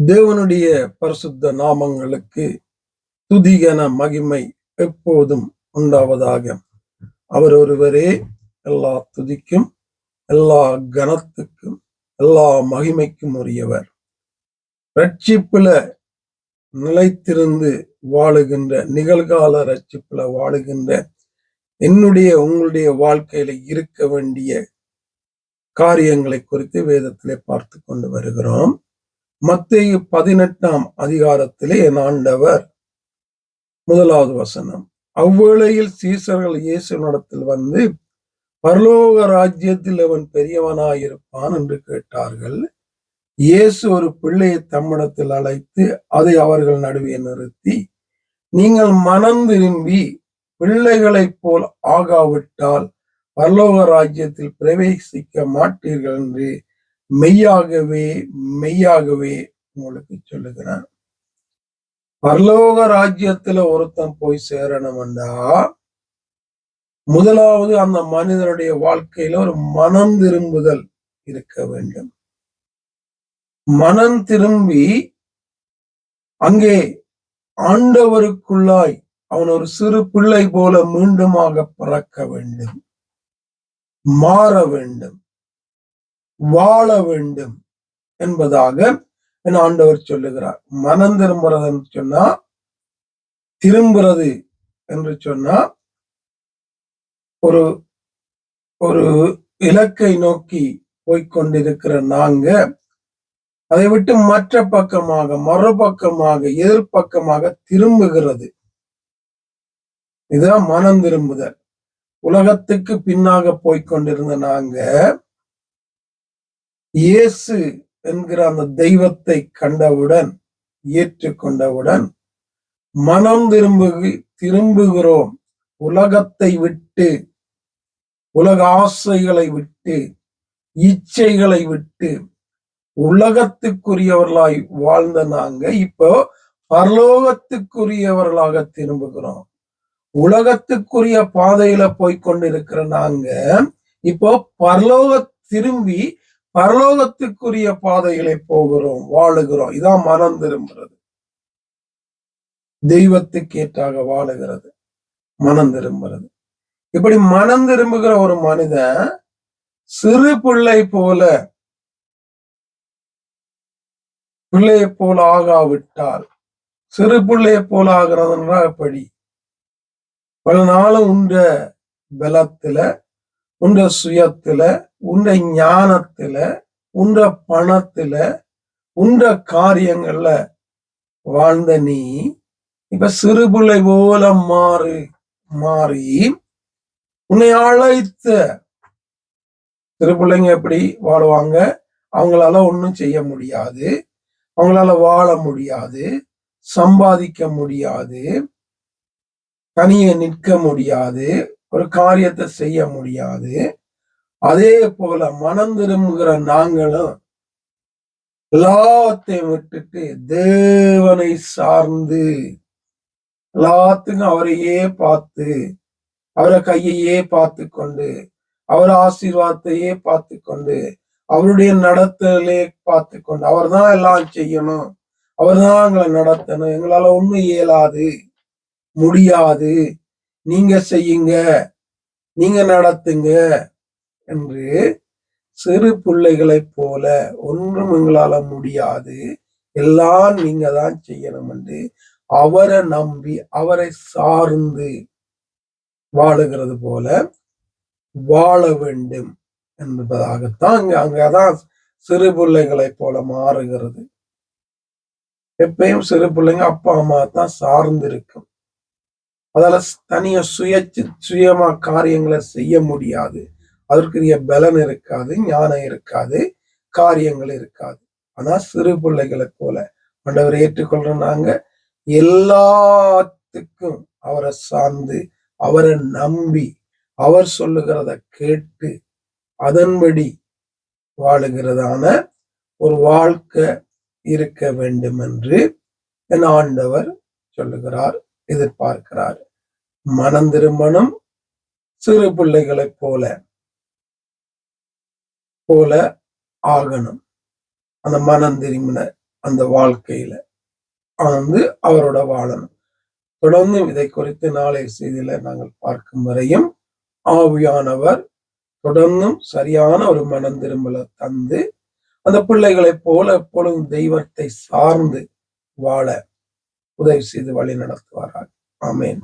தேவனுடைய பரிசுத்த நாமங்களுக்கு துதிகன மகிமை எப்போதும் உண்டாவதாக. அவர் ஒருவரே எல்லா துதிக்கும், எல்லா கனத்துக்கும், எல்லா மகிமைக்கும் உரியவர். ரட்சிப்புல நிலைத்திருந்து வாழுகின்ற, நிகழ்கால ரட்சிப்புல வாழுகின்ற என்னுடைய உங்களுடைய வாழ்க்கையில இருக்க வேண்டிய காரியங்களை குறித்து வேதத்திலே பார்த்து கொண்டு வருகிறோம். மத்தேயு 18ஆம் அதிகாரத்திலே என் ஆண்டவர் 1வது வசனம், அவ்வேளையில் சீசர்கள் இயேசுவினிடத்தில் வந்து, பரலோக ராஜ்யத்தில் அவன் பெரியவனாயிருப்பான் என்று கேட்டார்கள். இயேசு ஒரு பிள்ளையை தம்மிடத்தில் அழைத்து அதை அவர்கள் நடுவே நிறுத்தி, நீங்கள் மனம் திரும்பி பிள்ளைகளைப் போல் ஆகாவிட்டால் பரலோக ராஜ்யத்தில் பிரவேசிக்க மாட்டீர்கள் என்று மெய்யாகவே மெய்யாகவே உங்களுக்கு சொல்லுகிறேன். பரலோக ராஜ்யத்துல ஒருத்தன் போய் சேரணும்டா, முதலாவது அந்த மனிதனுடைய வாழ்க்கையில ஒரு மனம் திரும்புதல் இருக்க வேண்டும். மனம் திரும்பி அங்கே ஆண்டவருக்குள்ளாய் அவன் ஒரு சிறு பிள்ளை போல மீண்டுமாக பிறக்க வேண்டும், மாற வேண்டும், வாழ வேண்டும் என்பதாக என் ஆண்டவர் சொல்லுகிறார். மனம் திரும்புறது என்று சொன்னா, திரும்புறது என்று சொன்னா, ஒரு ஒரு இலக்கை நோக்கி போய்கொண்டிருக்கிற நாங்க அதை விட்டு மற்ற பக்கமாக, மறுபக்கமாக, எதிர்பக்கமாக திரும்புகிறது. இதுதான் மனம் திரும்புதல். உலகத்துக்கு பின்னாக போய்கொண்டிருந்த நாங்க இயேசு என்கிற அந்த தெய்வத்தை கண்டவுடன், ஏற்றுக்கொண்டவுடன் மனம் திரும்புகிறோம். உலகத்தை விட்டு, உலக ஆசைகளை விட்டு, இச்சைகளை விட்டு, உலகத்துக்குரியவர்களாய் வாழ்ந்த நாங்க இப்போ பரலோகத்துக்குரியவர்களாக திரும்புகிறோம். உலகத்துக்குரிய பாதையில போய்கொண்டிருக்கிற நாங்க இப்போ திரும்பி பரலோகத்துக்குரிய பாதைகளை போகிறோம், வாழுகிறோம். இதான் மனம் திரும்புறது. தெய்வத்துக்கு ஏற்றாக வாழுகிறது மனம் திரும்புறது. இப்படி மனம் திரும்புகிற ஒரு மனிதன் சிறு பிள்ளையை போல ஆகாவிட்டால், சிறு பிள்ளையை போல ஆகிறதுன்றா எப்படி? பல நாளும் உண்ட பலத்துல, உண்ட சுயத்துல, உண்ட ஞானத்துல, உண்ட பணத்துல, உண்ட காரியங்கள்ல வாழ்ந்த நீ இப்ப சிறு பிள்ளை போல மாறி உன்னை அழைத்த சிறு பிள்ளைங்க எப்படி வாழுவாங்க? அவங்களால ஒண்ணும் செய்ய முடியாது, அவங்களால வாழ முடியாது, சம்பாதிக்க முடியாது, தனியே நிற்க முடியாது, ஒரு காரியத்தை செய்ய முடியாது. அதே போல மனம் திரும்புகிற நாங்களும் எல்லாத்தையும் விட்டுட்டு தேவனை சார்ந்து, எல்லாத்துக்கும் அவரையே பார்த்து, அவரை கையையே பார்த்து கொண்டு, அவர் ஆசீர்வாதத்தையே பார்த்து கொண்டு, அவருடைய நடத்தலே பார்த்து கொண்டு, அவர் தான் எல்லாம் செய்யணும், அவர் தான் எங்களை நடத்தணும், எங்களால ஒண்ணும் இயலாது, முடியாது, நீங்க செய்யுங்க, நீங்க நடத்துங்க என்று சிறு பிள்ளைகளைப் போல, ஒன்றும் எங்களால முடியாது, எல்லாம் நீங்க தான் செய்யணும் என்று அவரை நம்பி, அவரை சார்ந்து வாழுகிறது போல வாழ வேண்டும் என்பதாகத்தான் அங்கதான் சிறு பிள்ளைகளைப் போல மாறுகிறது. எப்பயும் சிறு பிள்ளைங்க அப்பா அம்மா தான் சார்ந்து இருக்கும். அதால தனியா சுயமா காரியங்களை செய்ய முடியாது. அதற்குரிய பலன் இருக்காது, ஞானம் இருக்காது, காரியங்கள் இருக்காது. ஆனா சிறு பிள்ளைகளை போல ஆண்டவரை ஏற்றுக்கொள்ற நாங்க எல்லாத்துக்கும் அவரை சார்ந்து, அவரை நம்பி, அவர் சொல்லுகிறத கேட்டு அதன்படி வாழுகிறதான ஒரு வாழ்க்கை இருக்க வேண்டும் என்று என் ஆண்டவர் சொல்லுகிறார், எதிர்பார்க்கிறார். மனம் திரும்பணும், சிறு பிள்ளைகளைப் போல ஆகணும். அந்த மனம் திரும்பின அந்த வாழ்க்கையில அவரோட வாழணும். தொடர்ந்து இதை குறித்து நாளை செய்தியில நாங்கள் பார்க்கும் வரையும் ஆவியானவர் தொடர்ந்தும் சரியான ஒரு மனம் திரும்பல தந்து அந்த பிள்ளைகளைப் போல எப்பொழுதும் தெய்வத்தை சார்ந்து வாழ உதவி செய்து வழி நடத்துவாராக. ஆமென்.